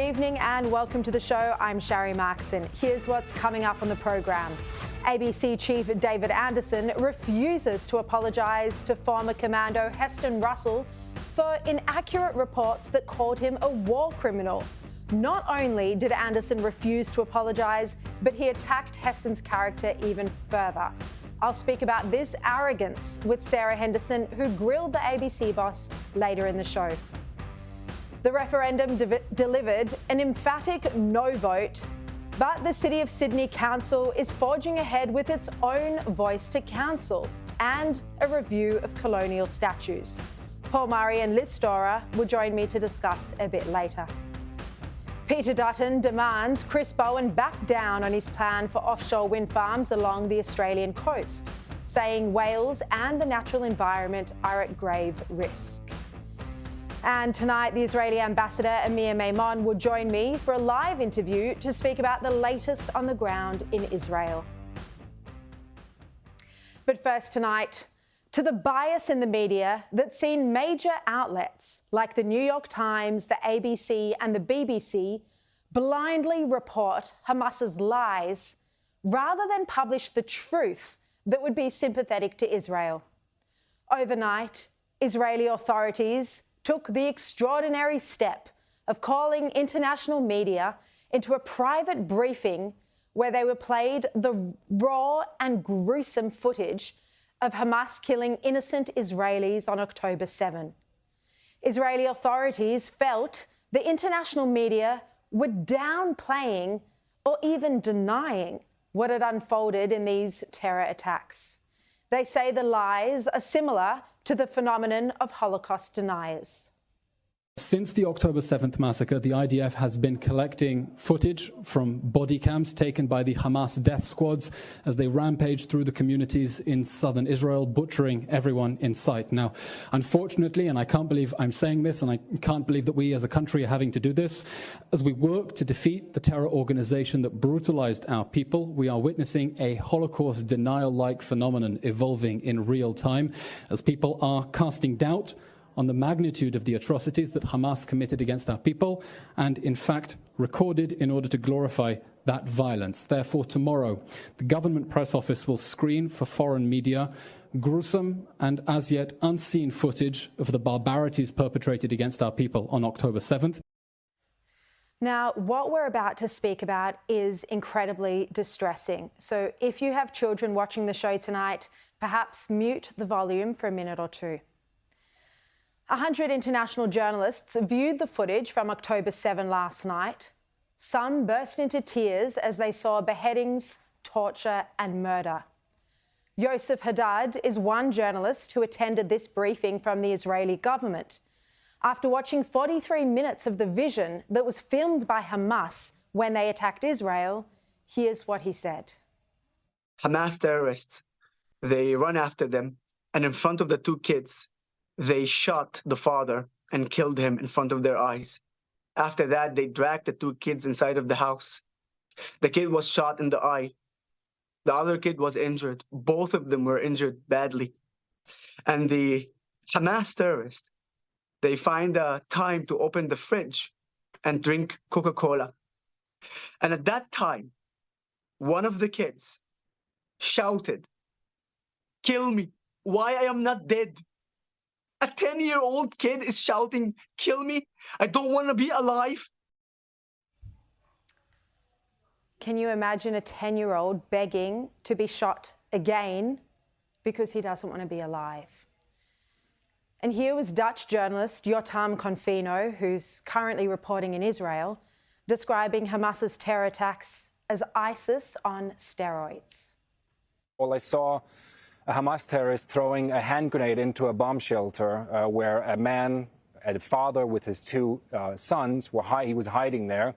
evening and welcome to the show. I'm Sharri Markson. Here's what's coming up on the program. ABC Chief David Anderson refuses to apologise to former Commando Heston Russell for inaccurate reports that called him a war criminal. Not only did Anderson refuse to apologise, but he attacked Heston's character even further. I'll speak about this arrogance with Sarah Henderson, who grilled the ABC boss later in the show. The referendum delivered an emphatic no vote, but the City of Sydney Council is forging ahead with its own voice to council and a review of colonial statues. Paul Murray and Liz Storer will join me to discuss a bit later. Peter Dutton demands Chris Bowen back down on his plan for offshore wind farms along the Australian coast, saying whales and the natural environment are at grave risk. And tonight, the Israeli ambassador Amir Maimon will join me for a live interview to speak about the latest on the ground in Israel. But first tonight, to the bias in the media that's seen major outlets like the New York Times, the ABC and the BBC blindly report Hamas's lies rather than publish the truth that would be sympathetic to Israel. Overnight, Israeli authorities took the extraordinary step of calling international media into a private briefing where they were played the raw and gruesome footage of Hamas killing innocent Israelis on October 7. Israeli authorities felt the international media were downplaying or even denying what had unfolded in these terror attacks. They say the lies are similar to the phenomenon of Holocaust deniers. Since the October 7th massacre, the IDF has been collecting footage from body cams taken by the Hamas death squads as they rampage through the communities in southern Israel, butchering everyone in sight. Now, unfortunately, and I can't believe I'm saying this, and I can't believe that we as a country are having to do this, as we work to defeat the terror organization that brutalized our people, we are witnessing a Holocaust denial-like phenomenon evolving in real time as people are casting doubt on the magnitude of the atrocities that Hamas committed against our people and, in fact, recorded in order to glorify that violence. Therefore, tomorrow, the government press office will screen for foreign media gruesome and as yet unseen footage of the barbarities perpetrated against our people on October 7th. Now, what we're about to speak about is incredibly distressing. So if you have children watching the show tonight, perhaps mute the volume for a minute or two. 100 international journalists viewed the footage from October 7 last night. Some burst into tears as they saw beheadings, torture and murder. Yosef Haddad is one journalist who attended this briefing from the Israeli government. After watching 43 minutes of the vision that was filmed by Hamas when they attacked Israel, here's what he said. Hamas terrorists, they run after them, and in front of the two kids, they shot the father and killed him in front of their eyes. After that, they dragged the two kids inside of the house. The kid was shot in the eye. The other kid was injured. Both of them were injured badly. And the Hamas terrorists, they find a time to open the fridge and drink Coca-Cola. And at that time, one of the kids shouted, "Kill me, why I am not dead?" A 10-year-old kid is shouting, "Kill me, I don't want to be alive." Can you imagine a 10-year-old begging to be shot again because he doesn't want to be alive? And here was Dutch journalist Jotam Confino, who's currently reporting in Israel, describing Hamas's terror attacks as ISIS on steroids. Well, I saw a Hamas terrorist throwing a hand grenade into a bomb shelter where a father with his two sons, he was hiding there.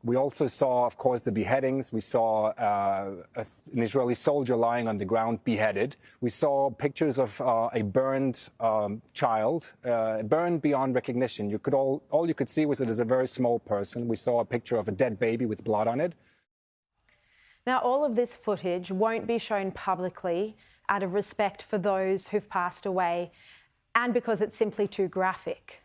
We also saw, of course, the beheadings. We saw an Israeli soldier lying on the ground beheaded. We saw pictures of a burned child, burned beyond recognition. All you could see was it as a very small person. We saw a picture of a dead baby with blood on it. Now, all of this footage won't be shown publicly out of respect for those who've passed away and because it's simply too graphic.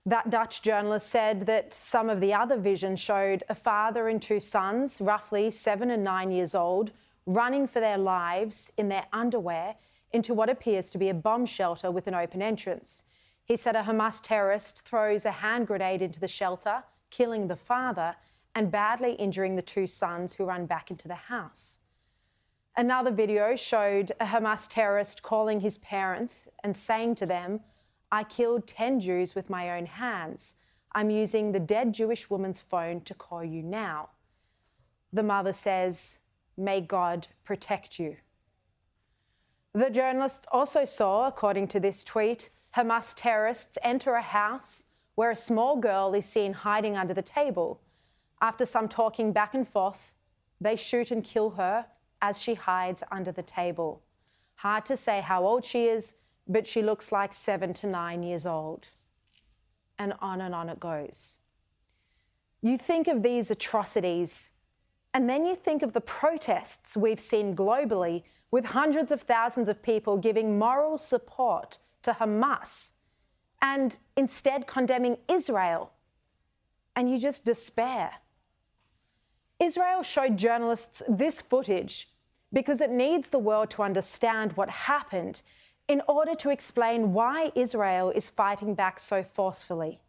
That Dutch journalist said that some of the other visions showed a father and two sons, roughly 7 and 9 years old, running for their lives in their underwear into what appears to be a bomb shelter with an open entrance. He said a Hamas terrorist throws a hand grenade into the shelter, killing the father and badly injuring the two sons who run back into the house. Another video showed a Hamas terrorist calling his parents and saying to them, "I killed 10 Jews with my own hands. I'm using the dead Jewish woman's phone to call you now." The mother says, "May God protect you." The journalist also saw, according to this tweet, Hamas terrorists enter a house where a small girl is seen hiding under the table. After some talking back and forth, they shoot and kill her as she hides under the table. Hard to say how old she is, but she looks like 7 to 9 years old. And on it goes. You think of these atrocities, and then you think of the protests we've seen globally with hundreds of thousands of people giving moral support to Hamas and instead condemning Israel. And you just despair. Israel showed journalists this footage because it needs the world to understand what happened in order to explain why Israel is fighting back so forcefully.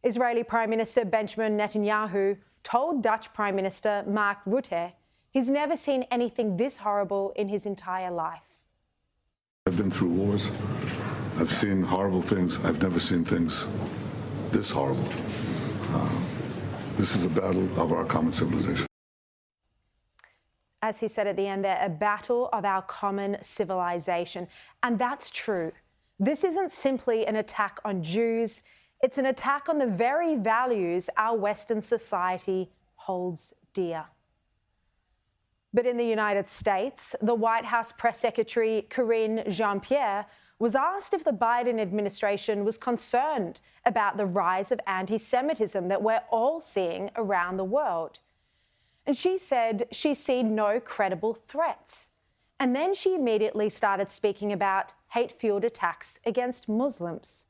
Israeli Prime Minister Benjamin Netanyahu told Dutch Prime Minister Mark Rutte he's never seen anything this horrible in his entire life. I've been through wars. I've seen horrible things. I've never seen things this horrible. This is a battle of our common civilization. As he said at the end there, a battle of our common civilization. And that's true. This isn't simply an attack on Jews. It's an attack on the very values our Western society holds dear. But in the United States, the White House Press Secretary Karine Jean-Pierre was asked if the Biden administration was concerned about the rise of anti-Semitism that we're all seeing around the world. And she said she's seen no credible threats. And then she immediately started speaking about hate-fueled attacks against Muslims.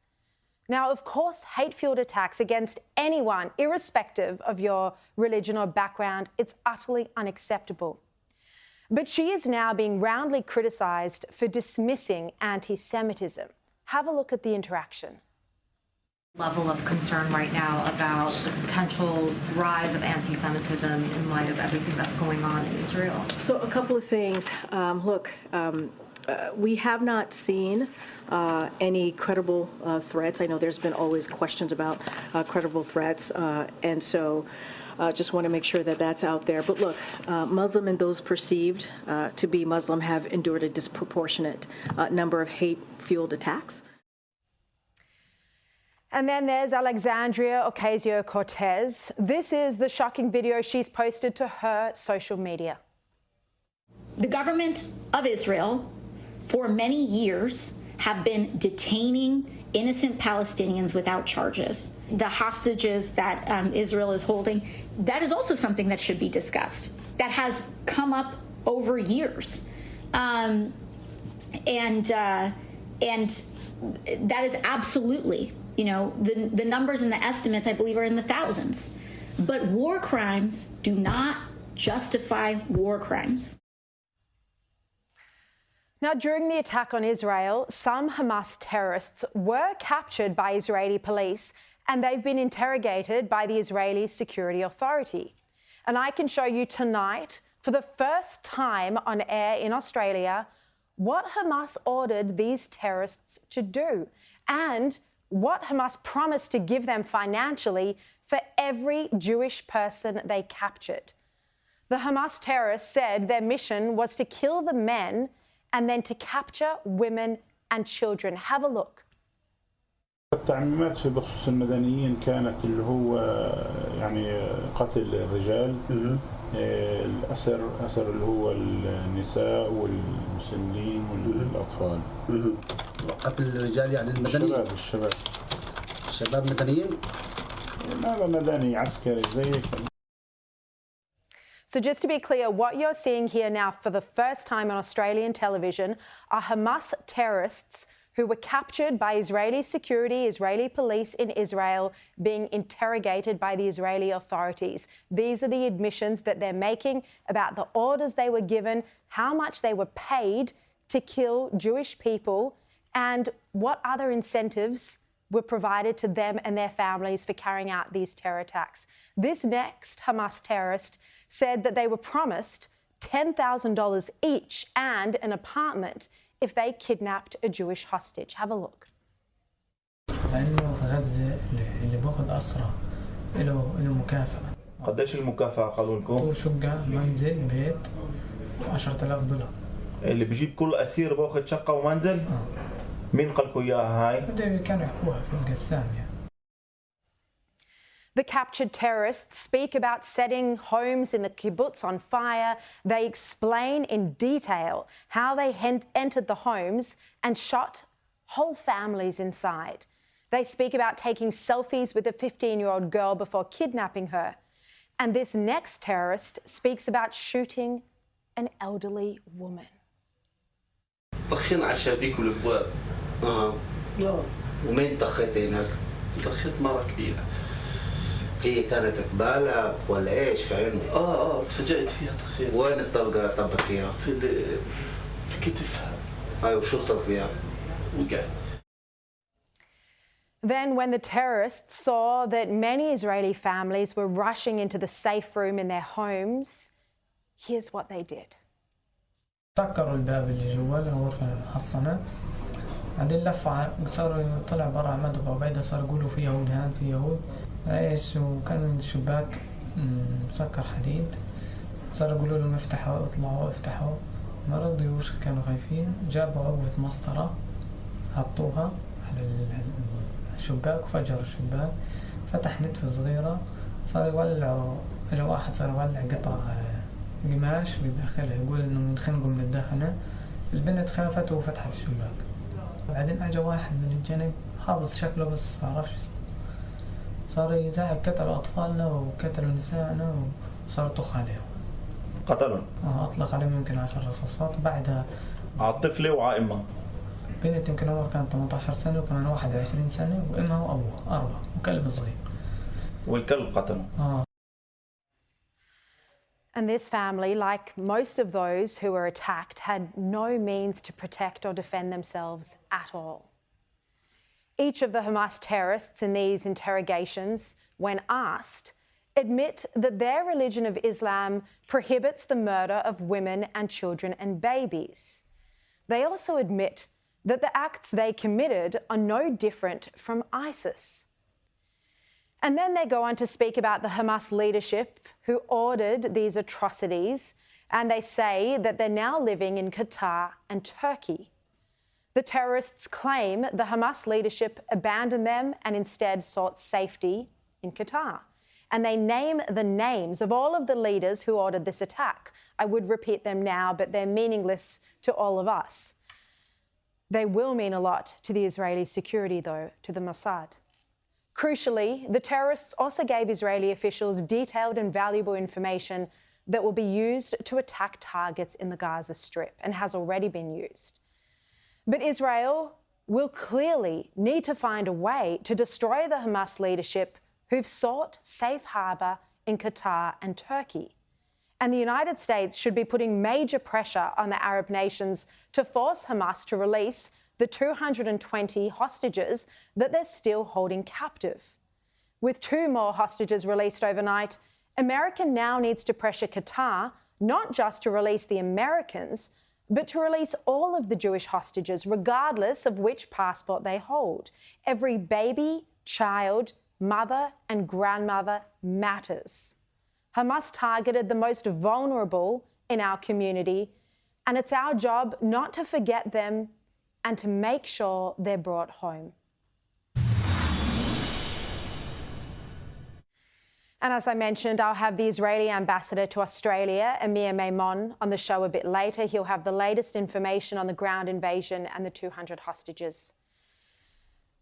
Now, of course, hate-fueled attacks against anyone, irrespective of your religion or background, it's utterly unacceptable. But she is now being roundly criticised for dismissing anti-Semitism. Have a look at the interaction. Level of concern right now about the potential rise of anti-Semitism in light of everything that's going on in Israel? So a couple of things. We have not seen any credible threats. I know there's been always questions about credible threats, and so just want to make sure that that's out there. But look, Muslim and those perceived to be Muslim have endured a disproportionate number of hate-fueled attacks. And then there's Alexandria Ocasio-Cortez. This is the shocking video she's posted to her social media. The government of Israel, for many years, have been detaining innocent Palestinians without charges. The hostages that Israel is holding, that is also something that should be discussed. That has come up over years. And that is absolutely, you know, the numbers and the estimates, I believe, are in the thousands. But war crimes do not justify war crimes. Now, during the attack on Israel, some Hamas terrorists were captured by Israeli police and they've been interrogated by the Israeli Security Authority. And I can show you tonight, for the first time on air in Australia, what Hamas ordered these terrorists to do and what Hamas promised to give them financially for every Jewish person they captured. The Hamas terrorists said their mission was to kill the men and then to capture women and children. Have a look. التعميمات في بخصوص المدنيين كانت اللي هو يعني قتل الرجال الأسر اللي هو النساء والمسنين والأطفال. قتل الرجال يعني المدنيين. الشباب مدنيين. هذا مدني عسكري زي كده. So just to be clear, what you're seeing here now for the first time on Australian television are Hamas terrorists who were captured by Israeli security, Israeli police in Israel, being interrogated by the Israeli authorities. These are the admissions that they're making about the orders they were given, how much they were paid to kill Jewish people, and what other incentives were provided to them and their families for carrying out these terror attacks. This next Hamas terrorist said that they were promised $10,000 each and an apartment if they kidnapped a Jewish hostage. Have a look. لأنه في غزة اللي باخذ أسرى له مكافأة. قديش المكافأة قالوا لكم؟ شقة، منزل، بيت $10,000. اللي بيجيب كل أسير باخذ شقة ومنزل؟ مين قال لكم إياها هاي؟ كانوا يحكوها في القسام يعني. The captured terrorists speak about setting homes in the kibbutz on fire. They explain in detail how they entered the homes and shot whole families inside. They speak about taking selfies with a 15-year-old girl before kidnapping her. And this next terrorist speaks about shooting an elderly woman. طخينا على الشبابيك والابواب. ومين طخيت هناك؟ طخيت مرة كبيرة. هي كانت قبالك ولا ايش فاهمني؟ تفاجأت فيها تخيل. وين الطلقة طبت فيها؟ في كتفها. ايوه شو صار فيها؟ وقعت. Then when the terrorists saw that many Israeli families were rushing into the safe room in their homes, here's what they did. سكروا الباب اللي جوا الغرفة المحصنة. بعدين لفوا صار طلع برا عماد أبو عبيدة صار يقولوا في يهود هان في يهود. ايش وكان الشباك مسكر حديد صار يقولوا لهم افتحوا اطلعوا افتحوا ما رضيوش كانوا خايفين جابوا عقبة مسطرة حطوها على الشباك وفجروا الشباك فتح نتفة صغيرة صار يولعوا اجا واحد صار يولع قطع قماش بداخلها يقول انه ينخنقوا من الداخل البنت خافت وفتحت الشباك بعدين اجا واحد من الجنب حافظ شكله بس ما بعرفش اسمه صار يزعق قتلوا أطفالنا وقتلوا نسائنا وصار يطخ عليهم. قتلهم؟ أطلق عليهم يمكن 10 رصاصات بعدها. على الطفلة وعلى أمها؟ بنت يمكن عمرها كانت 18 سنة وكمان 21 سنة وأمها وأبوها 4 وكلب صغير. والكلب قتلهم؟ And this family, like most of those who were attacked, had no means to protect or defend themselves at all. Each of the Hamas terrorists in these interrogations, when asked, admit that their religion of Islam prohibits the murder of women and children and babies. They also admit that the acts they committed are no different from ISIS. And then they go on to speak about the Hamas leadership who ordered these atrocities, and they say that they're now living in Qatar and Turkey. The terrorists claim the Hamas leadership abandoned them and instead sought safety in Qatar. And they name the names of all of the leaders who ordered this attack. I would repeat them now, but they're meaningless to all of us. They will mean a lot to the Israeli security, though, to the Mossad. Crucially, the terrorists also gave Israeli officials detailed and valuable information that will be used to attack targets in the Gaza Strip and has already been used. But Israel will clearly need to find a way to destroy the Hamas leadership who've sought safe harbour in Qatar and Turkey. And the United States should be putting major pressure on the Arab nations to force Hamas to release the 220 hostages that they're still holding captive. With 2 more hostages released overnight, America now needs to pressure Qatar not just to release the Americans, but to release all of the Jewish hostages, regardless of which passport they hold. Every baby, child, mother, and grandmother matters. Hamas targeted the most vulnerable in our community, and it's our job not to forget them and to make sure they're brought home. And as I mentioned, I'll have the Israeli ambassador to Australia, Amir Maimon, on the show a bit later. He'll have the latest information on the ground invasion and the 200 hostages.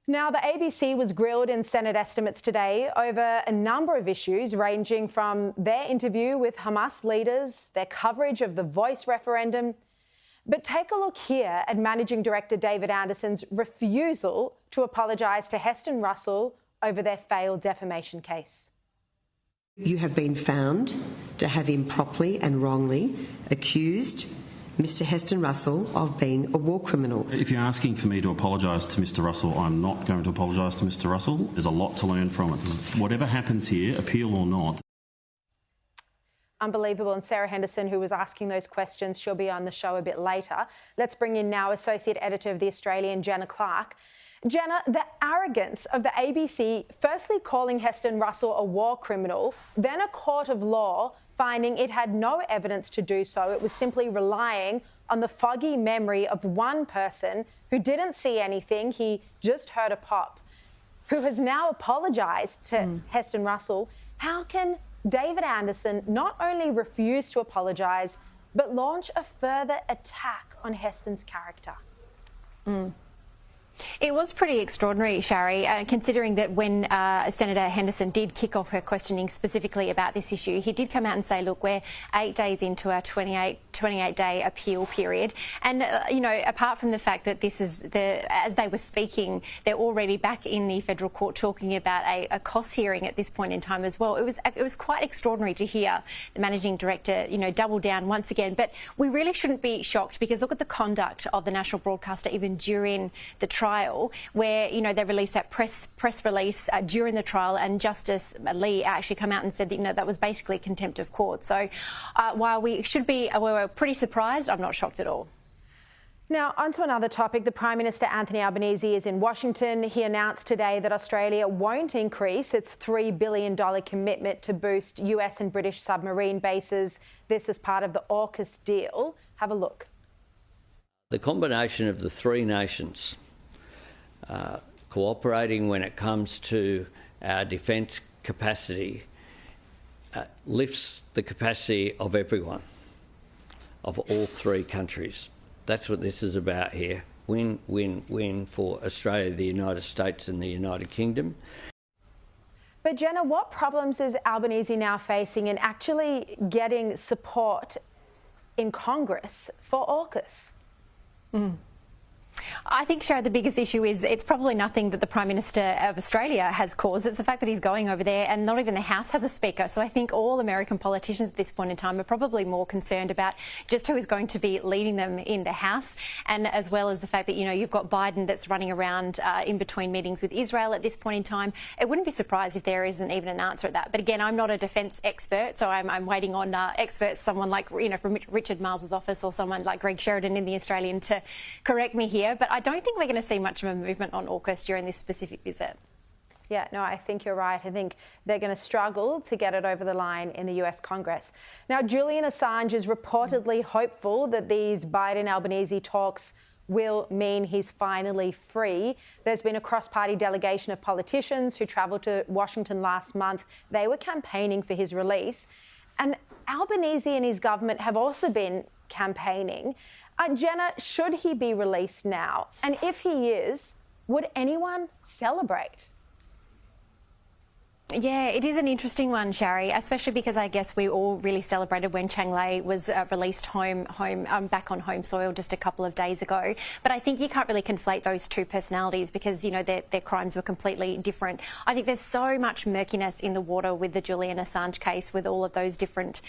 Now, the ABC was grilled in Senate estimates today over a number of issues, ranging from their interview with Hamas leaders, their coverage of the voice referendum, But take a look here at Managing Director David Anderson's refusal to apologise to Heston Russell over their failed defamation case. You have been found to have improperly and wrongly accused Mr Heston Russell of being a war criminal. If you're asking for me to apologise to Mr Russell, I'm not going to apologise to Mr Russell. There's a lot to learn from it. Whatever happens here, appeal or not. Unbelievable. And Sarah Henderson, who was asking those questions, she'll be on the show a bit later. Let's bring in now Associate Editor of The Australian, Jenna Clark. Jenna, the arrogance of the ABC firstly calling Heston Russell a war criminal, then a court of law finding it had no evidence to do so. It was simply relying on the foggy memory of one person who didn't see anything. He just heard a pop, who has now apologised to Heston Russell. How can David Anderson not only refuse to apologise, but launch a further attack on Heston's character? It was pretty extraordinary, Sharri, considering that when Senator Henderson did kick off her questioning specifically about this issue, he did come out and say, look, we're 8 days into our 28-day appeal period. And, you know, apart from the fact that this is as they were speaking, they're already back in the federal court talking about a cost hearing at this point in time as well. It was quite extraordinary to hear the managing director, you know, double down once again. But we really shouldn't be shocked, because look at the conduct of the national broadcaster even during the trial, where, you know, they released that press release during the trial, and Justice Lee actually come out and said that, you know, that was basically contempt of court. So while we should be, we're pretty surprised, I'm not shocked at all. Now, on to another topic. The Prime Minister, Anthony Albanese, is in Washington. He announced today that Australia won't increase its $3 billion commitment to boost US and British submarine bases. This is part of the AUKUS deal. Have a look. The combination of the three nations cooperating when it comes to our defence capacity lifts the capacity of everyone, of all three countries. That's what this is about here. Win, win, win for Australia, the United States and the United Kingdom. But Jenna, what problems is Albanese now facing in actually getting support in Congress for AUKUS? I think, Sharri, the biggest issue is it's probably nothing that the Prime Minister of Australia has caused. It's the fact that he's going over there and not even the House has a speaker. So I think all American politicians at this point in time are probably more concerned about just who is going to be leading them in the House, and as well as the fact that, you know, you've got Biden that's running around in between meetings with Israel at this point in time. It wouldn't be surprised if there isn't even an answer at that. But again, I'm not a defence expert, so I'm waiting on experts, someone like, you know, from Richard Marles's office or someone like Greg Sheridan in the Australian to correct me here. But I don't think we're going to see much of a movement on AUKUS during this specific visit. Yeah, no, I think you're right. I think they're going to struggle to get it over the line in the US Congress. Now, Julian Assange is reportedly hopeful that these Biden-Albanese talks will mean he's finally free. There's been a cross-party delegation of politicians who travelled to Washington last month. They were campaigning for his release. And Albanese and his government have also been campaigning. Jenna, should he be released now? And if he is, would anyone celebrate? Yeah, it is an interesting one, Sharri, especially because I guess we all really celebrated when Chang Lei was released back on home soil just a couple of days ago. But I think you can't really conflate those two personalities because, you know, their crimes were completely different. I think there's so much murkiness in the water with the Julian Assange case, with all of those different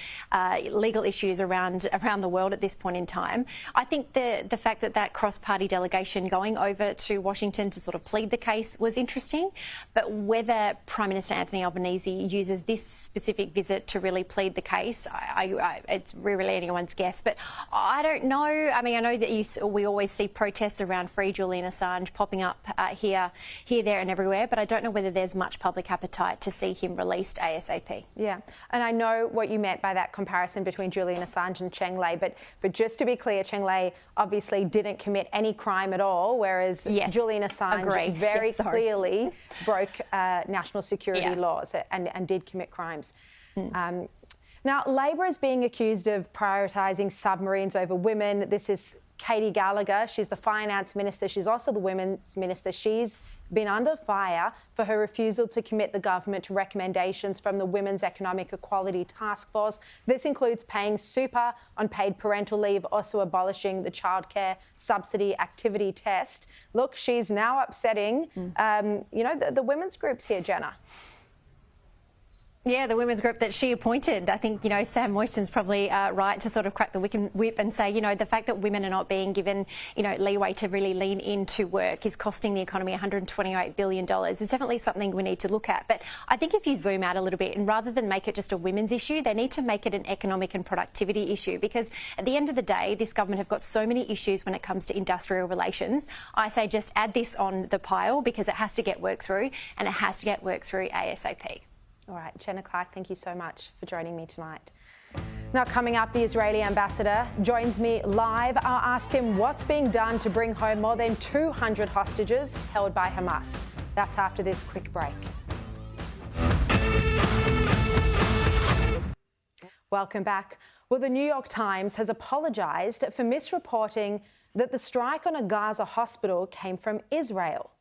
legal issues around the world at this point in time. I think the fact that cross-party delegation going over to Washington to sort of plead the case was interesting, but whether Prime Minister Anthony Albanese uses this specific visit to really plead the case, it's really anyone's guess. But I don't know. I mean, I know that we always see protests around Free Julian Assange popping up here, there and everywhere, but I don't know whether there's much public appetite to see him released ASAP. Yeah, and I know what you meant by that comparison between Julian Assange and Chang Lei, but just to be clear, Chang Lei obviously didn't commit any crime at all, whereas Julian Assange very clearly broke national security laws and did commit crimes. Now, Labor is being accused of prioritising submarines over women. This is Katie Gallagher. She's the finance minister. She's also the women's minister. She's been under fire for her refusal to commit the government to recommendations from the Women's Economic Equality Task Force. This includes paying super on paid parental leave, also abolishing the childcare subsidy activity test. Look, she's now upsetting, the women's groups here, Jenna. Yeah, the women's group that she appointed. I think, Sam Moyston's probably right to sort of crack the whip and say, the fact that women are not being given, leeway to really lean into work is costing the economy $128 billion. It's definitely something we need to look at. But I think if you zoom out a little bit and rather than make it just a women's issue, they need to make it an economic and productivity issue, because at the end of the day, this government have got so many issues when it comes to industrial relations. I say just add this on the pile because it has to get worked through, and it has to get worked through ASAP. All right, Jenna Clark, thank you so much for joining me tonight. Now, coming up, the Israeli ambassador joins me live. I'll ask him what's being done to bring home more than 200 hostages held by Hamas. That's after this quick break. Welcome back. Well, the New York Times has apologised for misreporting that the strike on a Gaza hospital came from Israel.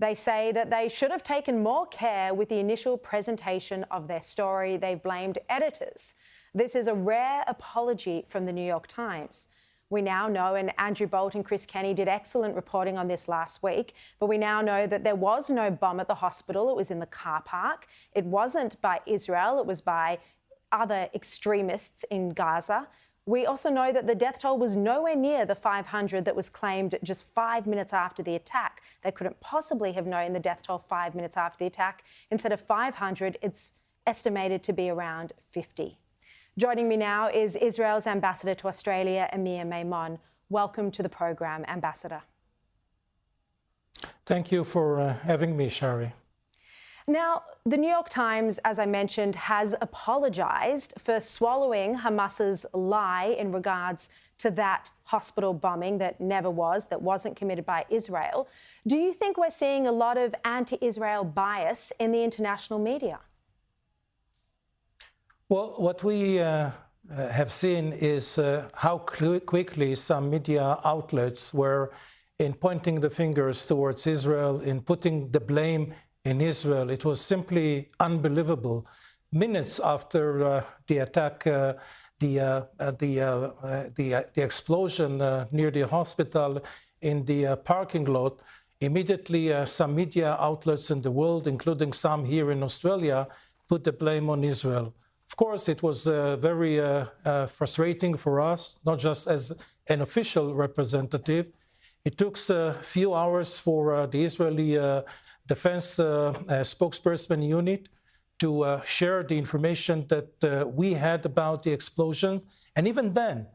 They say that they should have taken more care with the initial presentation of their story. They've blamed editors. This is a rare apology from the New York Times. We now know, and Andrew Bolt and Chris Kenny did excellent reporting on this last week, but we now know that there was no bomb at the hospital. It was in the car park. It wasn't by Israel. It was by other extremists in Gaza. We also know that the death toll was nowhere near the 500 that was claimed just 5 minutes after the attack. They couldn't possibly have known the death toll 5 minutes after the attack. Instead of 500, it's estimated to be around 50. Joining me now is Israel's ambassador to Australia, Amir Maimon. Welcome to the program, Ambassador. Thank you for having me, Sharri. Now, the New York Times, as I mentioned, has apologised for swallowing Hamas's lie in regards to that hospital bombing that never was, that wasn't committed by Israel. Do you think we're seeing a lot of anti-Israel bias in the international media? Well, what we have seen is how quickly some media outlets were in pointing the fingers towards Israel, in putting the blame in Israel. It was simply unbelievable. Minutes after the attack, the explosion near the hospital in the parking lot, immediately some media outlets in the world, including some here in Australia, put the blame on Israel. Of course, it was very frustrating for us, not just as an official representative. It took a few hours for the Israeli Defense spokesperson unit to share the information that we had about the explosions. And even then,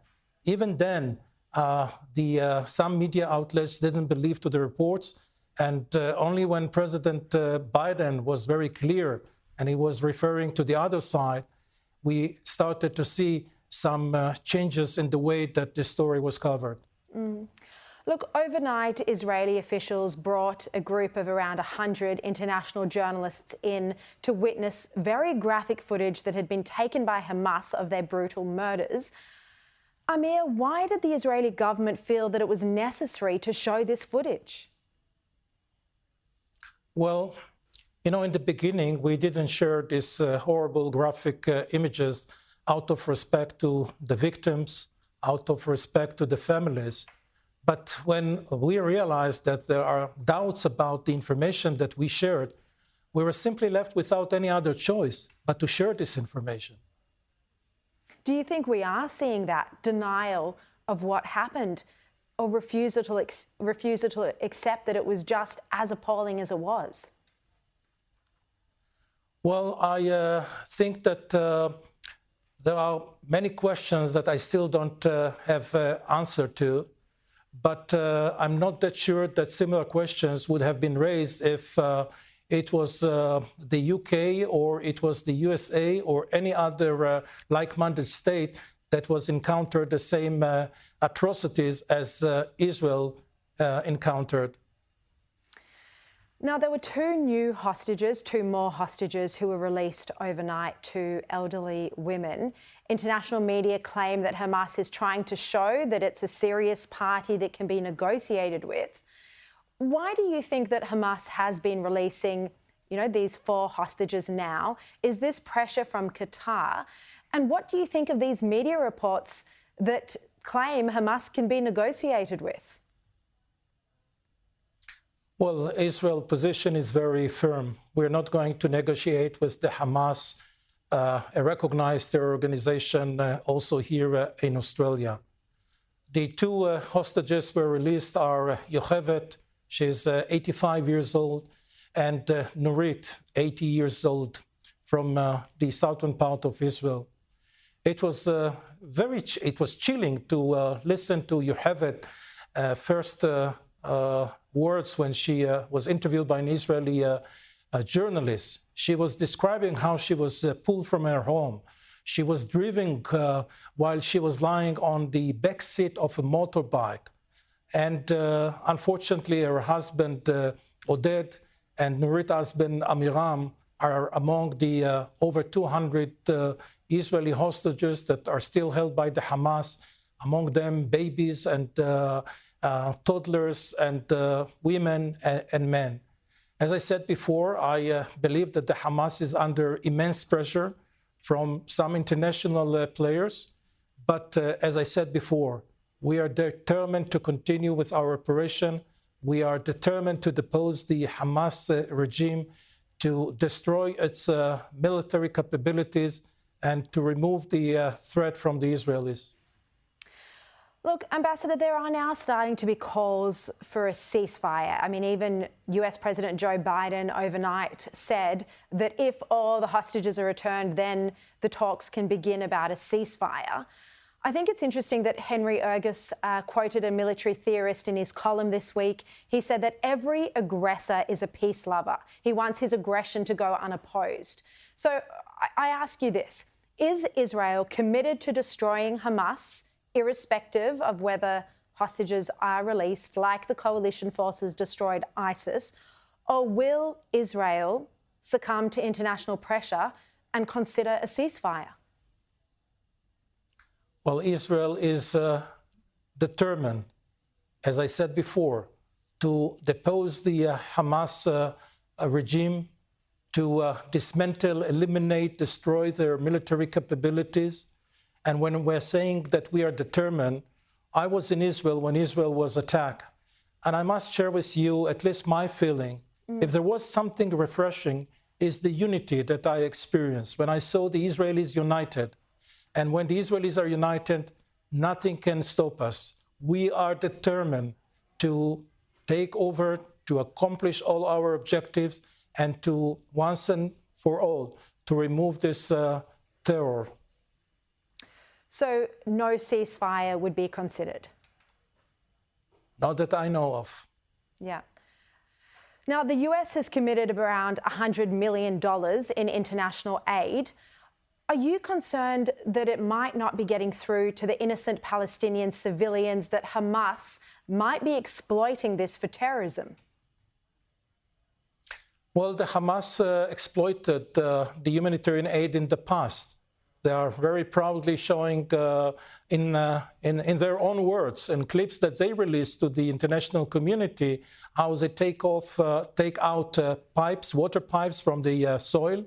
some media outlets didn't believe to the reports. And only when President Biden was very clear and he was referring to the other side, we started to see some changes in the way that this story was covered. Look, overnight, Israeli officials brought a group of around 100 international journalists in to witness very graphic footage that had been taken by Hamas of their brutal murders. Amir, why did the Israeli government feel that it was necessary to show this footage? Well, in the beginning, we didn't share these horrible graphic images out of respect to the victims, out of respect to the families. But when we realized that there are doubts about the information that we shared, we were simply left without any other choice but to share this information. Do you think we are seeing that denial of what happened, or refusal to accept that it was just as appalling as it was? Well, I think that there are many questions that I still don't have answer to. But I'm not that sure that similar questions would have been raised if it was the UK or it was the USA or any other like-minded state that was encountered the same atrocities as Israel encountered. Now, there were two more hostages who were released overnight, two elderly women. International media claim that Hamas is trying to show that it's a serious party that can be negotiated with. Why do you think that Hamas has been releasing, these 4 hostages now? Is this pressure from Qatar? And what do you think of these media reports that claim Hamas can be negotiated with? Well, Israel's position is very firm. We're not going to negotiate with the Hamas, a recognized terror organization also here in Australia. The 2 hostages were released are Yochevet, she's 85 years old, and Nurit, 80 years old, from the southern part of Israel. It was chilling to listen to Yochevet first words when she was interviewed by an Israeli journalist. She was describing how she was pulled from her home. She was driven while she was lying on the back seat of a motorbike. And unfortunately, her husband, Oded, and Nurit's husband, Amiram, are among the over 200 Israeli hostages that are still held by the Hamas, among them babies and toddlers and women and men. As I said before, I believe that the Hamas is under immense pressure from some international players. But as I said before, we are determined to continue with our operation. We are determined to depose the Hamas regime, to destroy its military capabilities, and to remove the threat from the Israelis. Look, Ambassador, there are now starting to be calls for a ceasefire. I mean, even US President Joe Biden overnight said that if all the hostages are returned, then the talks can begin about a ceasefire. I think it's interesting that Henry Ergus quoted a military theorist in his column this week. He said that every aggressor is a peace lover. He wants his aggression to go unopposed. So I ask you this, is Israel committed to destroying Hamas, irrespective of whether hostages are released, like the coalition forces destroyed ISIS, or will Israel succumb to international pressure and consider a ceasefire? Well, Israel is determined, as I said before, to depose the Hamas regime, to dismantle, eliminate, destroy their military capabilities. And when we're saying that we are determined, I was in Israel when Israel was attacked. And I must share with you at least my feeling. If there was something refreshing, is the unity that I experienced when I saw the Israelis united. And when the Israelis are united, nothing can stop us. We are determined to take over, to accomplish all our objectives, and to once and for all, to remove this terror. So no ceasefire would be considered? Not that I know of. Yeah. Now, the US has committed around $100 million in international aid. Are you concerned that it might not be getting through to the innocent Palestinian civilians, that Hamas might be exploiting this for terrorism? Well, the Hamas exploited the humanitarian aid in the past. They are very proudly showing in their own words and clips that they released to the international community how they take out pipes, water pipes from the soil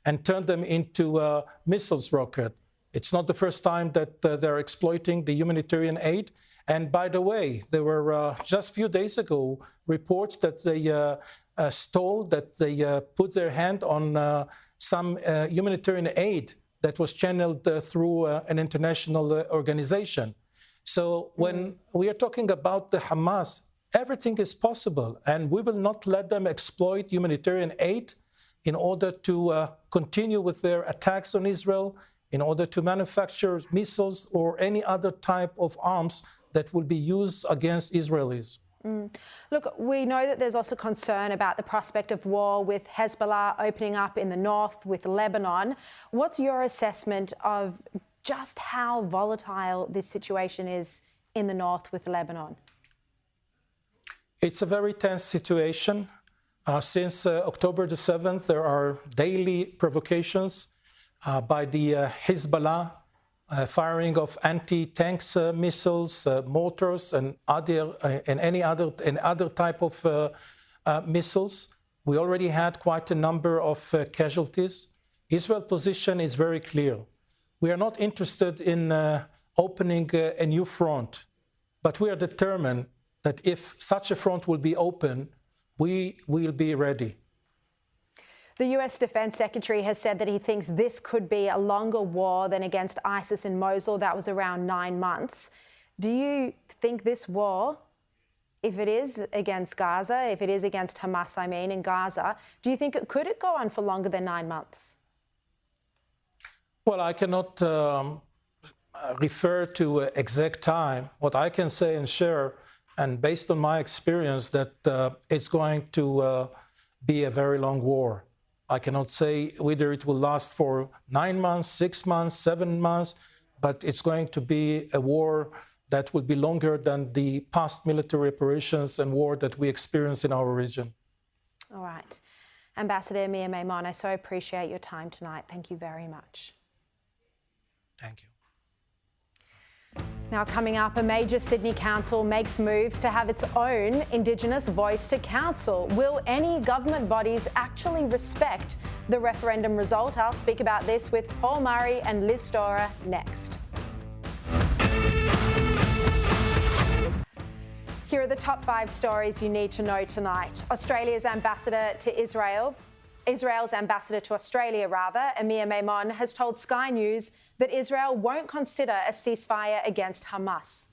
and turn them into missiles rocket. It's not the first time that they're exploiting the humanitarian aid. And by the way, there were just a few days ago reports that they stole, that they put their hand on some humanitarian aid that was channeled through an international organization. So when we are talking about the Hamas, everything is possible, and we will not let them exploit humanitarian aid in order to continue with their attacks on Israel, in order to manufacture missiles or any other type of arms that will be used against Israelis. Look, we know that there's also concern about the prospect of war with Hezbollah opening up in the north with Lebanon. What's your assessment of just how volatile this situation is in the north with Lebanon? It's a very tense situation. Since October the 7th, there are daily provocations by the Hezbollah, firing of anti-tanks missiles, mortars, and other type of missiles. We already had quite a number of casualties. Israel's position is very clear. We are not interested in opening a new front, but we are determined that if such a front will be open, we will be ready. The US Defense Secretary has said that he thinks this could be a longer war than against ISIS in Mosul. That was around 9 months. Do you think this war, if it is against Gaza, if it is against Hamas, in Gaza, do you think could it go on for longer than 9 months? Well, I cannot refer to exact time. What I can say and share, and based on my experience, that it's going to be a very long war. I cannot say whether it will last for 9 months, 6 months, 7 months, but it's going to be a war that will be longer than the past military operations and war that we experience in our region. All right. Ambassador Mia Maimon, I so appreciate your time tonight. Thank you very much. Thank you. Now, coming up, a major Sydney council makes moves to have its own Indigenous voice to council. Will any government bodies actually respect the referendum result? I'll speak about this with Paul Murray and Liz Storer next. Here are the top 5 stories you need to know tonight. Australia's ambassador to Israel's ambassador to Australia, Amir Maimon, has told Sky News that Israel won't consider a ceasefire against Hamas.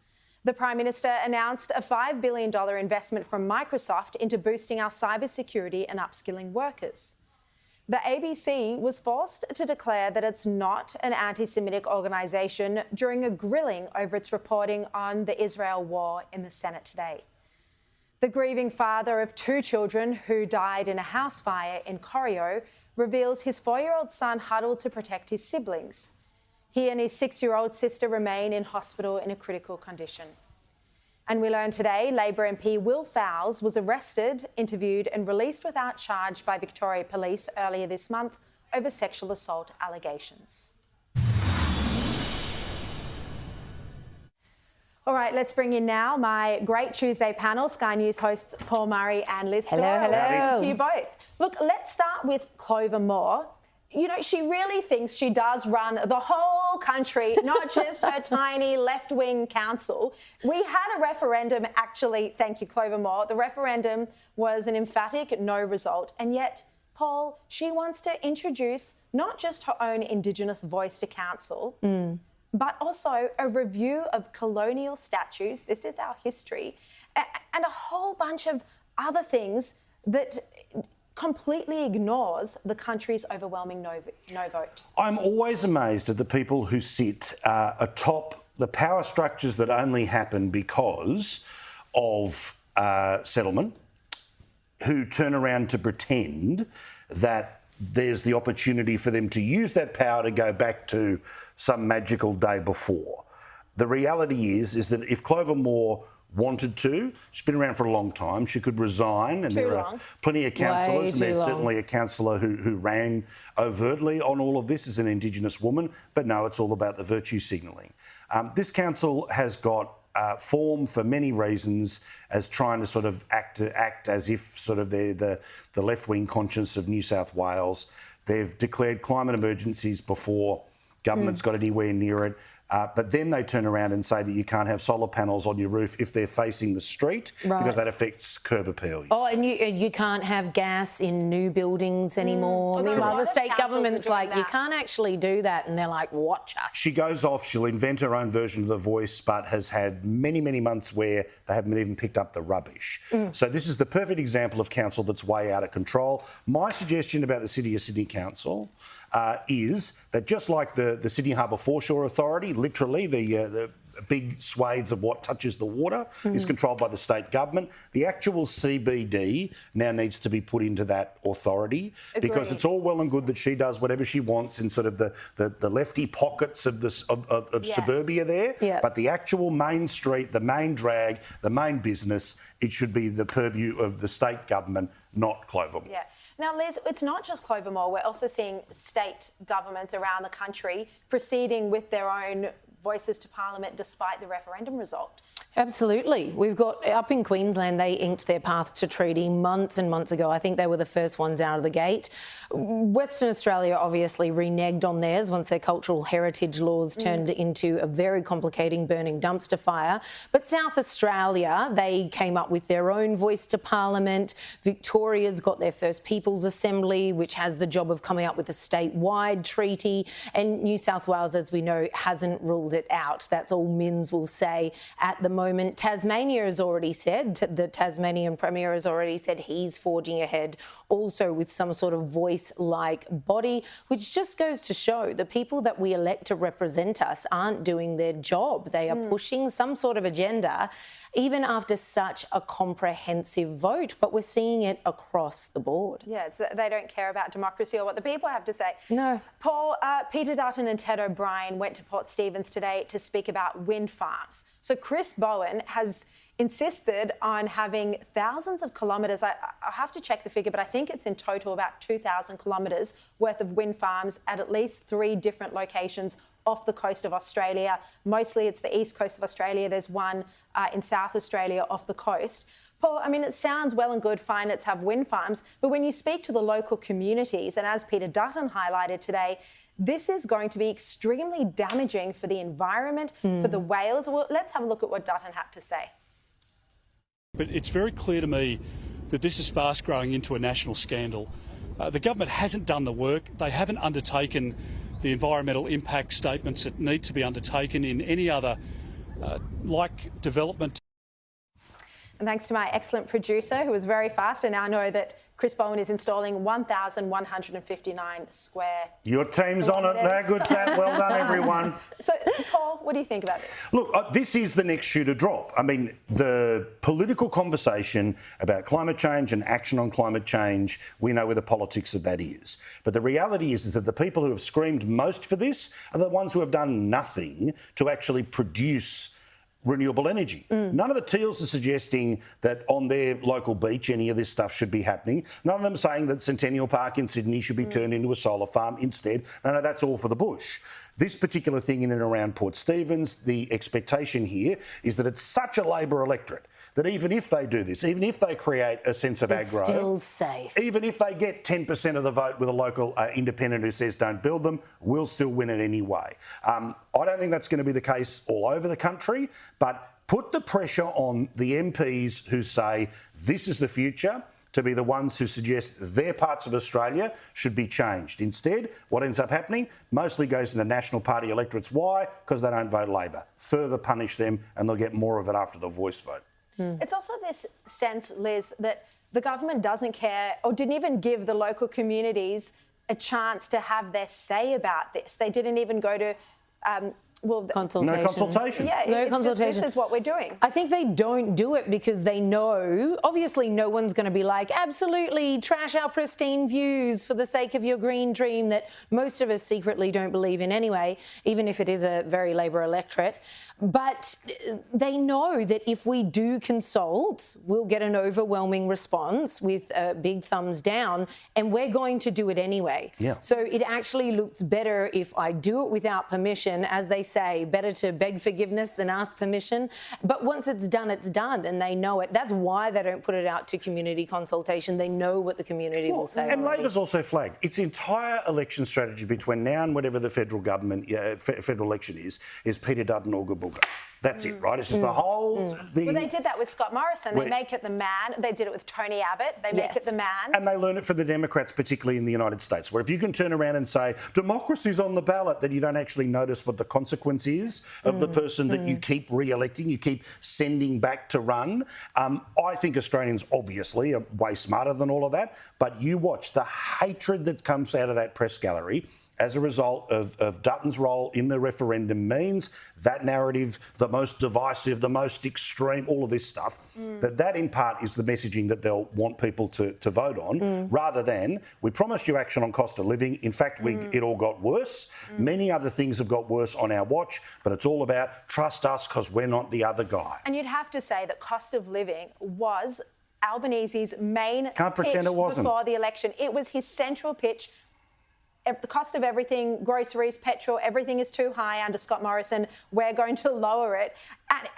The Prime Minister announced a $5 billion investment from Microsoft into boosting our cybersecurity and upskilling workers. The ABC was forced to declare that it's not an anti-Semitic organisation during a grilling over its reporting on the Israel war in the Senate today. The grieving father of 2 children who died in a house fire in Corio reveals his 4-year-old son huddled to protect his siblings. He and his 6-year-old sister remain in hospital in a critical condition. And we learned today Labor MP Will Fowles was arrested, interviewed and released without charge by Victoria Police earlier this month over sexual assault allegations. All right, let's bring in now my great Tuesday panel, Sky News hosts Paul Murray and Liz Storer. Hello. Thank you both. Look, let's start with Clover Moore. You know, she really thinks she does run the whole country, not just her tiny left-wing council. We had a referendum, actually, thank you, Clover Moore. The referendum was an emphatic no result. And yet, Paul, she wants to introduce not just her own Indigenous voice to council, but also a review of colonial statues, this is our history, and a whole bunch of other things that completely ignores the country's overwhelming no vote. I'm always amazed at the people who sit atop the power structures that only happen because of settlement, who turn around to pretend that there's the opportunity for them to use that power to go back to some magical day before. The reality is that if Clover Moore wanted to, she's been around for a long time, she could resign, and there are plenty of councillors, and there's certainly a councillor who ran overtly on all of this as an Indigenous woman, but no, it's all about the virtue signalling. This council has got form for many reasons as trying to sort of act as if sort of they're the left-wing conscience of New South Wales. They've declared climate emergencies before government's got anywhere near it. But then they turn around and say that you can't have solar panels on your roof if they're facing the street because that affects curb appeal use. Oh, and you can't have gas in new buildings anymore. Meanwhile, the state government's like, you can't actually do that. And they're like, watch us. She goes off, she'll invent her own version of The Voice, but has had many, many months where they haven't even picked up the rubbish. So this is the perfect example of council that's way out of control. My suggestion about the City of Sydney Council is that just like the Sydney Harbour Foreshore Authority, literally the big swathes of what touches the water is controlled by the state government. The actual CBD now needs to be put into that authority because it's all well and good that she does whatever she wants in sort of the lefty pockets of suburbia there, but the actual main street, the main drag, the main business, it should be the purview of the state government, not Clovermore. Yeah. Now, Liz, it's not just Clovermore. We're also seeing state governments around the country proceeding with their own voices to Parliament despite the referendum result. Absolutely. We've got, up in Queensland, they inked their path to treaty months and months ago. I think they were the first ones out of the gate. Western Australia obviously reneged on theirs once their cultural heritage laws turned into a very complicating burning dumpster fire. But South Australia, they came up with their own voice to Parliament. Victoria's got their first People's Assembly, which has the job of coming up with a statewide treaty. And New South Wales, as we know, hasn't ruled it out. That's all Minns will say at the moment. Tasmania has already said, the Tasmanian Premier has already said he's forging ahead also with some sort of voice-like body, which just goes to show the people that we elect to represent us aren't doing their job. They are pushing some sort of agenda, even after such a comprehensive vote, but we're seeing it across the board. Yeah, they don't care about democracy or what the people have to say. No. Paul, Peter Dutton and Ted O'Brien went to Port Stephens today to speak about wind farms. So Chris Bowen has insisted on having thousands of kilometres. I have to check the figure, but I think it's in total about 2,000 kilometres worth of wind farms at least 3 different locations off the coast of Australia. Mostly it's the east coast of Australia. There's one in South Australia off the coast. Paul, I mean, it sounds well and good, fine, let's have wind farms, but when you speak to the local communities, and as Peter Dutton highlighted today, this is going to be extremely damaging for the environment, for the whales. Well, let's have a look at what Dutton had to say. But it's very clear to me that this is fast growing into a national scandal. The government hasn't done the work. They haven't undertaken the environmental impact statements that need to be undertaken in any other like development. And thanks to my excellent producer, who was very fast, and now I know that Chris Bowen is installing 1,159 square. Your team's on it. No, good, Sam. Well done, everyone. So, Paul, what do you think about this? Look, this is the next shoe to drop. I mean, the political conversation about climate change and action on climate change, we know where the politics of that is. But the reality is that the people who have screamed most for this are the ones who have done nothing to actually produce renewable energy. None of the Teals are suggesting that on their local beach any of this stuff should be happening. None of them are saying that Centennial Park in Sydney should be turned into a solar farm instead. No, that's all for the bush. This particular thing in and around Port Stephens, the expectation here is that it's such a Labor electorate that even if they do this, even if they create a sense of aggro, still safe. Even if they get 10% of the vote with a local independent who says don't build them, we'll still win it anyway. I don't think that's going to be the case all over the country, but put the pressure on the MPs who say this is the future to be the ones who suggest their parts of Australia should be changed. Instead, what ends up happening mostly goes into National Party electorates. Why? Because they don't vote Labor. Further punish them and they'll get more of it after the voice vote. It's also this sense, Liz, that the government doesn't care or didn't even give the local communities a chance to have their say about this. They didn't even go to consultation. No consultation. Yeah, no consultation. Just, this is what we're doing. I think they don't do it because they know, obviously no one's going to be like, absolutely, trash our pristine views for the sake of your green dream that most of us secretly don't believe in anyway, even if it is a very Labor electorate. But they know that if we do consult, we'll get an overwhelming response with a big thumbs down, and we're going to do it anyway. Yeah. So it actually looks better if I do it without permission, as they say, better to beg forgiveness than ask permission. But once it's done, and they know it. That's why they don't put it out to community consultation. They know what the community will say. And Labor's also flagged its entire election strategy between now and whatever the federal government, federal election is Peter Dutton or Booga. That's it, right? It's just the whole thing. Well, they did that with Scott Morrison. They make it the man. They did it with Tony Abbott. They make it the man. And they learn it from the Democrats, particularly in the United States, where if you can turn around and say, democracy's on the ballot, then you don't actually notice what the consequence is of the person that you keep re-electing, you keep sending back to run. I think Australians obviously are way smarter than all of that, but you watch the hatred that comes out of that press gallery as a result of Dutton's role in the referendum means that narrative, the most divisive, the most extreme, all of this stuff, that in part is the messaging that they'll want people to vote on, rather than, we promised you action on cost of living. In fact, it all got worse. Many other things have got worse on our watch, but it's all about trust us because we're not the other guy. And you'd have to say that cost of living was Albanese's main Can't pitch pretend it wasn't. before the election. It was his central pitch. The cost of everything, groceries, petrol, everything is too high under Scott Morrison. We're going to lower it.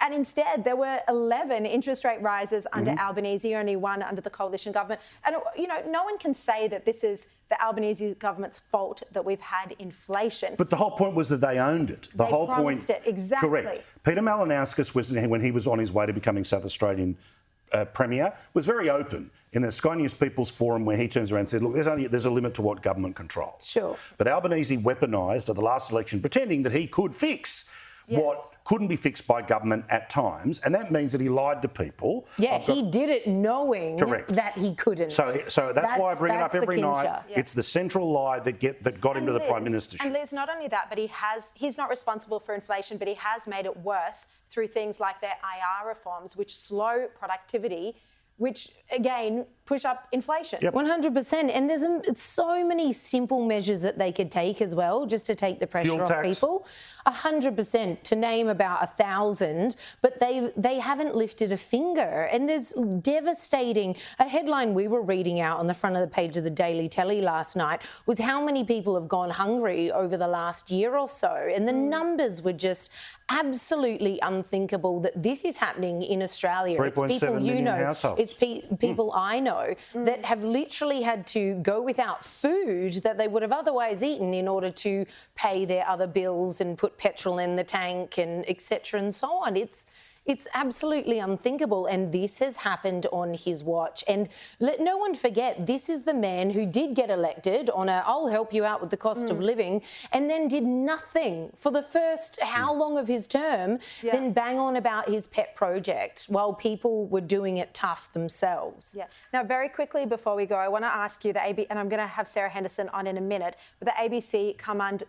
And instead, there were 11 interest rate rises under Albanese, only one under the coalition government. And, you know, no one can say that this is the Albanese government's fault that we've had inflation. But the whole point was that they owned it. The whole promised point, it, exactly. Correct. Peter Malinauskas was, when he was on his way to becoming South Australian Premier, was very open in the Sky News People's Forum, where he turns around and said, look, there's a limit to what government controls. Sure. But Albanese weaponised at the last election, pretending that he could fix what couldn't be fixed by government at times, and that means that he lied to people. Yeah, he did it knowing that he couldn't. So that's why I bring it up every night. Yeah. It's the central lie that got into the Prime Ministership. And Liz, not only that, but he's not responsible for inflation, but he has made it worse through things like their IR reforms, which slow productivity, which, again, push up inflation. 100%. And there's so many simple measures that they could take as well, just to take the pressure off people. 100%, to name about 1,000, but they haven't lifted a finger. And there's devastating. A headline we were reading out on the front of the page of the Daily Telly last night was how many people have gone hungry over the last year or so. And the numbers were just absolutely unthinkable that this is happening in Australia. It's people you know, households. it's people I know that have literally had to go without food that they would have otherwise eaten in order to pay their other bills and put petrol in the tank and etc. and so on. It's absolutely unthinkable, and this has happened on his watch. And let no one forget, this is the man who did get elected on a I'll help you out with the cost of living, and then did nothing for the first how long of his term, then bang on about his pet project while people were doing it tough themselves. Yeah. Now, very quickly before we go, I want to ask you, and I'm going to have Sarah Henderson on in a minute, but the ABC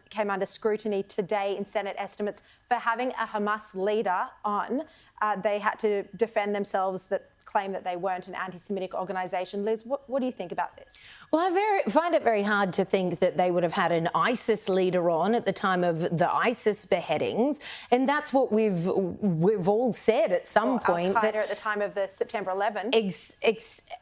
came under scrutiny today in Senate estimates for having a Hamas leader on. They had to defend themselves, that claim that they weren't an anti-Semitic organisation. Liz, what do you think about this? Well, I find it very hard to think that they would have had an ISIS leader on at the time of the ISIS beheadings, and that's what we've all said at some point. Al-Qaeda at the time of the September 11.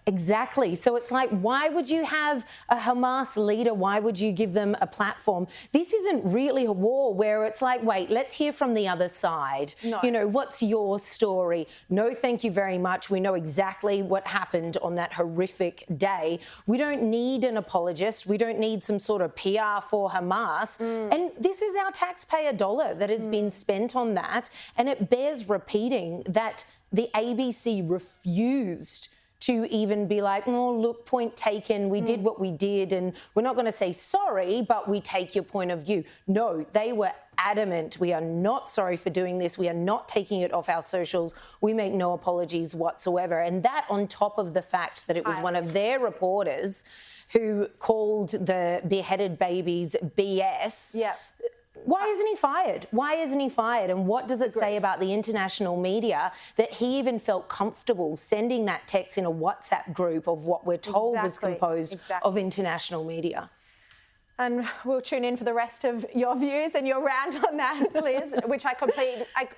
Exactly. So it's like, why would you have a Hamas leader? Why would you give them a platform? This isn't really a war where it's like, wait, let's hear from the other side. No. You know, what's your story? No, thank you very much. We know exactly what happened on that horrific day. We don't need an apologist. We don't need some sort of PR for Hamas. And this is our taxpayer dollar that has been spent on that. And it bears repeating that the ABC refused to even be like, oh, look, point taken, we did what we did, and we're not going to say sorry, but we take your point of view. No, they were adamant. We are not sorry for doing this. We are not taking it off our socials. We make no apologies whatsoever. And that on top of the fact that it was one of their reporters who called the beheaded babies BS. Yeah. Why isn't he fired? Why isn't he fired? And what does it say about the international media that he even felt comfortable sending that text in a WhatsApp group of what we're told was composed of international media? And we'll tune in for the rest of your views and your rant on that, Liz, which I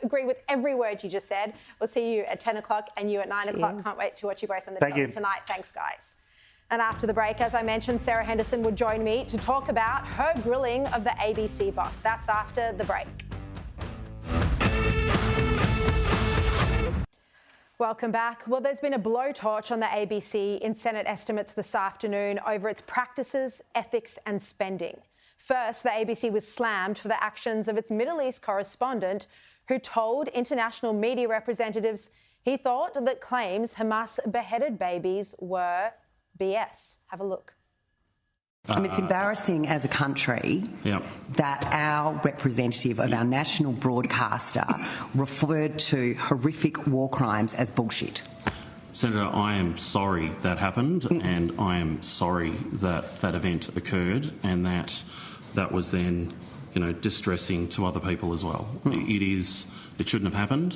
agree with every word you just said. We'll see you at 10 o'clock and you at 9 o'clock. Can't wait to watch you both on the telly tonight. Thanks, guys. And after the break, as I mentioned, Sarah Henderson would join me to talk about her grilling of the ABC boss. That's after the break. Welcome back. Well, there's been a blowtorch on the ABC in Senate estimates this afternoon over its practices, ethics and spending. First, the ABC was slammed for the actions of its Middle East correspondent, who told international media representatives he thought that claims Hamas beheaded babies were BS. Have a look. It's embarrassing as a country that our representative of our national broadcaster referred to horrific war crimes as bullshit. Senator, I am sorry that happened, and I am sorry that that event occurred, and that that was then, distressing to other people as well. It shouldn't have happened.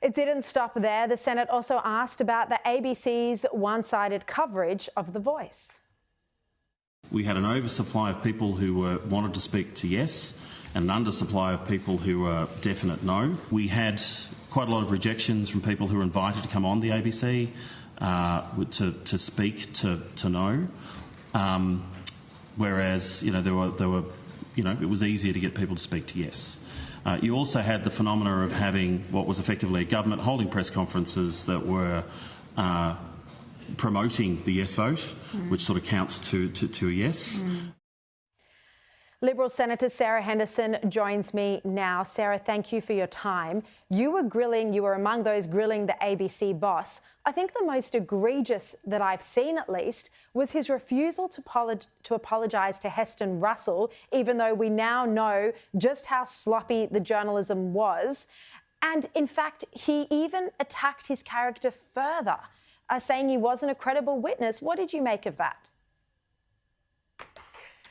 It didn't stop there. The Senate also asked about the ABC's one-sided coverage of The Voice. We had an oversupply of people who wanted to speak to yes, and an undersupply of people who were definite no. We had quite a lot of rejections from people who were invited to come on the ABC to speak to no. Whereas, there were, it was easier to get people to speak to yes. You also had the phenomena of having what was effectively a government holding press conferences that were promoting the yes vote, which sort of counts to a yes. Liberal Senator Sarah Henderson joins me now. Sarah, thank you for your time. You were among those grilling the ABC boss. I think the most egregious that I've seen, at least, was his refusal to apologise to Heston Russell, even though we now know just how sloppy the journalism was. And in fact, he even attacked his character further, saying he wasn't a credible witness. What did you make of that?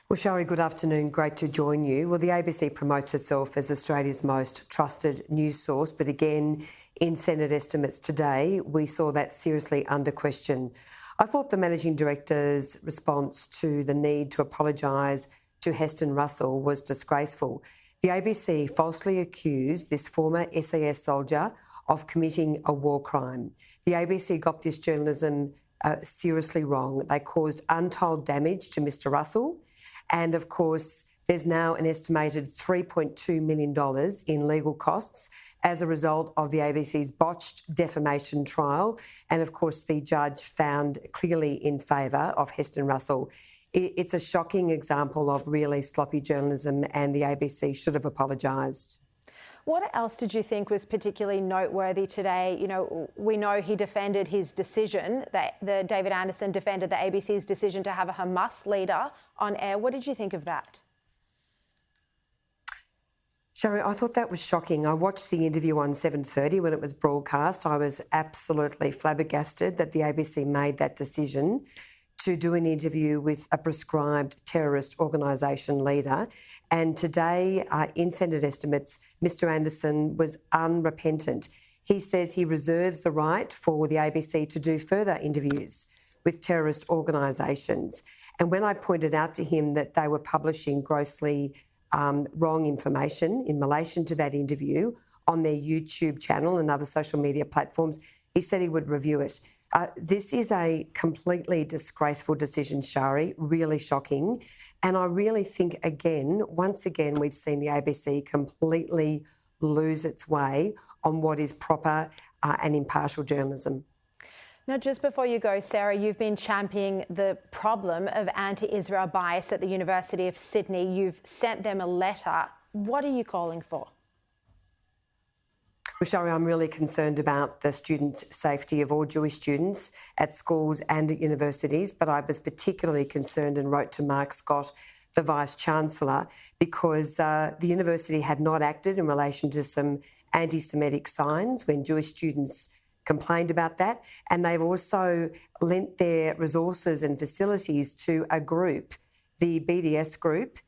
Well, Sharri, good afternoon. Great to join you. Well, the ABC promotes itself as Australia's most trusted news source, but again, in Senate estimates today, we saw that seriously under question. I thought the Managing Director's response to the need to apologise to Heston Russell was disgraceful. The ABC falsely accused this former SAS soldier of committing a war crime. The ABC got this journalism seriously wrong. They caused untold damage to Mr Russell. And of course, there's now an estimated $3.2 million in legal costs as a result of the ABC's botched defamation trial. And of course, the judge found clearly in favour of Heston Russell. It's a shocking example of really sloppy journalism, and the ABC should have apologised. What else did you think was particularly noteworthy today? We know he defended his decision, David Anderson defended the ABC's decision to have a Hamas leader on air. What did you think of that? Sharri, I thought that was shocking. I watched the interview on 7:30 when it was broadcast. I was absolutely flabbergasted that the ABC made that decision to do an interview with a prescribed terrorist organisation leader. And today, in Senate estimates, Mr Anderson was unrepentant. He says he reserves the right for the ABC to do further interviews with terrorist organisations. And when I pointed out to him that they were publishing grossly wrong information in relation to that interview on their YouTube channel and other social media platforms, he said he would review it. This is a completely disgraceful decision, Sharri, really shocking. And I really think, once again, we've seen the ABC completely lose its way on what is proper and impartial journalism. Now, just before you go, Sarah, you've been championing the problem of anti-Israel bias at the University of Sydney. You've sent them a letter. What are you calling for? Well, Sharri, I'm really concerned about the student safety of all Jewish students at schools and at universities, but I was particularly concerned and wrote to Mark Scott, the Vice-Chancellor, because the university had not acted in relation to some anti-Semitic signs when Jewish students complained about that, and they've also lent their resources and facilities to a group, the BDS group,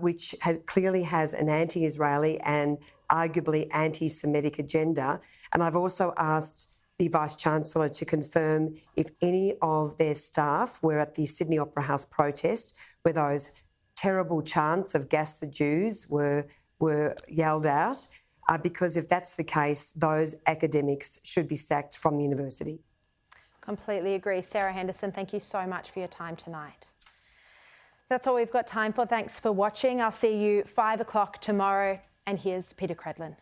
which clearly has an anti-Israeli and arguably anti-Semitic agenda. And I've also asked the Vice-Chancellor to confirm if any of their staff were at the Sydney Opera House protest where those terrible chants of "Gas the Jews" were yelled out, because if that's the case, those academics should be sacked from the university. Completely agree. Sarah Henderson, thank you so much for your time tonight. That's all we've got time for. Thanks for watching. I'll see you 5 o'clock tomorrow. And here's Peter Credlin.